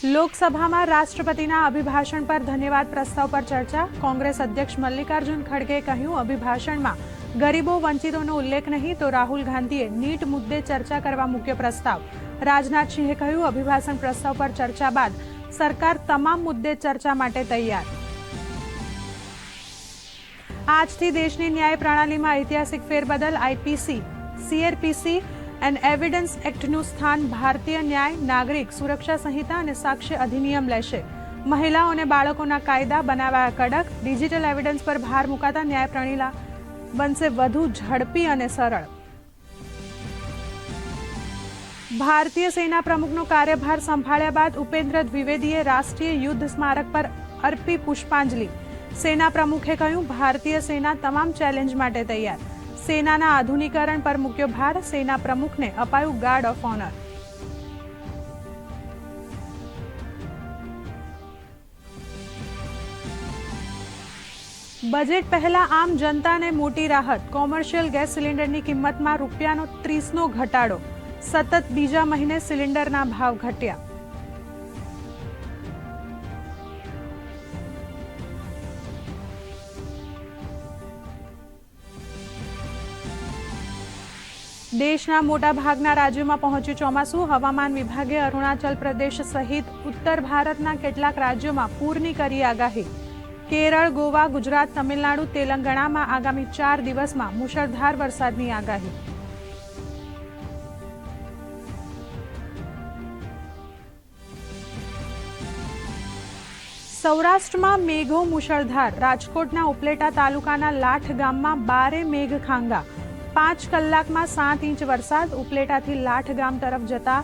લોકસભામાં રાષ્ટ્રપતિના અભિભાષણ પર ધન્યવાદ પ્રસ્તાવ પર ચર્ચા। કોંગ્રેસ અધ્યક્ષ મલ્લિકાર્જુન ખડગેએ કહ્યું, અભિભાષણમાં ગરીબો વંચિતોનો ઉલ્લેખ નહીં તો રાહુલ ગાંધીએ નીટ મુદ્દે ચર્ચા કરવા મૂક્યો પ્રસ્તાવ। રાજનાથ સિંહે કહ્યું, અભિભાષણ પ્રસ્તાવ પર ચર્ચા બાદ સરકાર તમામ મુદ્દે ચર્ચા માટે તૈયાર। આજથી દેશની ન્યાય પ્રણાલીમાં ઐતિહાસિક ફેરબદલ। આઈપીસી, સીઆરપીસી એન્ડ એવિડન્સ એક્ટનું સ્થાન ભારતીય ન્યાય, નાગરિક સુરક્ષા સંહિતા અને સાક્ષ્ય અધિનિયમ લેશે। મહિલાઓ અને બાળકોના કાયદા બનાવાયા કડક। ડિજિટલ એવિડન્સ પર ભાર મુકાતા ન્યાય પ્રણાલી બનશે વધુ ઝડપી અને સરળ। ભારતીય સેના પ્રમુખનો કાર્યભાર સંભાળ્યા બાદ ઉપેન્દ્ર દ્વિવેદીએ રાષ્ટ્રીય યુદ્ધ સ્મારક પર અર્પી પુષ્પાંજલિ। સેના પ્રમુખે કહ્યું, ભારતીય સેના તમામ ચેલેન્જ માટે તૈયાર। સેનાના આધુનિકરણ પર મૂક્યો ભાર। સેના પ્રમુખને અપાયું ગાર્ડ ઓફ ઓનર। બજેટ પહેલા આમ જનતાને મોટી રાહત। કોમર્શિયલ ગેસ સિલિન્ડરની કિંમતમાં ₹30નો ઘટાડો। સતત બીજા મહિને સિલિન્ડરના ભાવ ઘટ્યા। દેશના મોટા ભાગના રાજ્યોમાં પહોંચ્યું ચોમાસું। હવામાન વિભાગે અરુણાચલ પ્રદેશ સહિત ઉત્તર ભારતના કેટલાક રાજ્યોમાં પૂરની કરી આગાહી। કેરળ, ગોવા, ગુજરાત, તમિલનાડુ, તેલંગાણામાં આગામી 4 દિવસમાં મુશળધાર વરસાદની આગાહી। સૌરાષ્ટ્રમાં મેઘો મુશળધાર। રાજકોટના ઉપલેટા તાલુકાના લાઠ ગામમાં 12 મેઘ ખાંગા। 5 કલાકમાં 7 ઇંચ વરસાદ। ઉપલેટાથી લાઠ ગામ તરફ જતા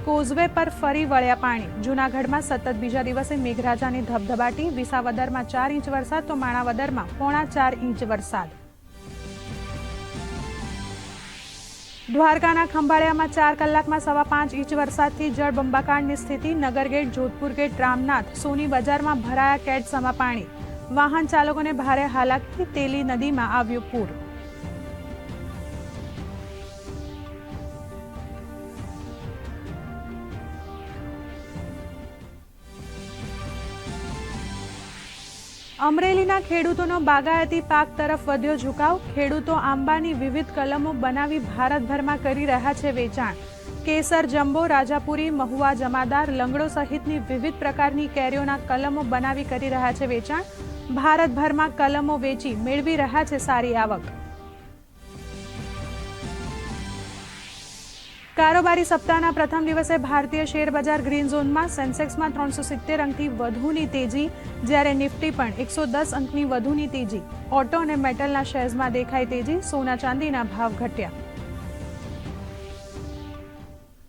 કોઝવે પર ફરી વળ્યા પાણી। જૂનાગઢમાં સતત બીજા દિવસે મેઘરાજાની ધબધબાટી। વિસાવદરમાં 4 ઇંચ વરસાદ તો માણાવદરમાં 3.25 ઇંચ વરસાદ। દ્વારકાના ખંભાળિયામાં 4 કલાકમાં 5.25 ઇંચ વરસાદથી જળબંબાકારની સ્થિતિ। નગરગેટ, જોધપુર ગેટ, રામનાથ, સોની બજારમાં ભરાયા કેડસમાં પાણી। વાહન ચાલકોને ભારે હાલાકી। તેલી નદીમાં આવ્યું પૂર। અમરેલીના ખેડૂતોનો બાગાયતી પાક તરફ વધ્યો ઝુકાવ। ખેડૂતો આંબાની વિવિધ કલમો બનાવી ભારતભરમાં કરી રહ્યા છે વેચાણ। કેસર, જમ્બો, રાજાપુરી, મહુવા, જમાદાર, લંગડો સહિતની વિવિધ પ્રકારની કેરીઓના કલમો બનાવી કરી રહ્યા છે વેચાણ। ભારતભરમાં કલમો વેચી મેળવી રહ્યા છે સારી આવક। કારોબારી સપ્તાહના પ્રથમ દિવસે ભારતીય શેર બજાર ગ્રીન ઝોનમાં। સેન્સેક્સમાં 370 અંકથી વધુની તેજી, જ્યારે નિફ્ટી પણ 110 અંકની વધુની તેજી। ઓટો અને મેટલના શેર્સમાં દેખાઈ તેજી। સોના ચાંદીના ભાવ ઘટ્યા।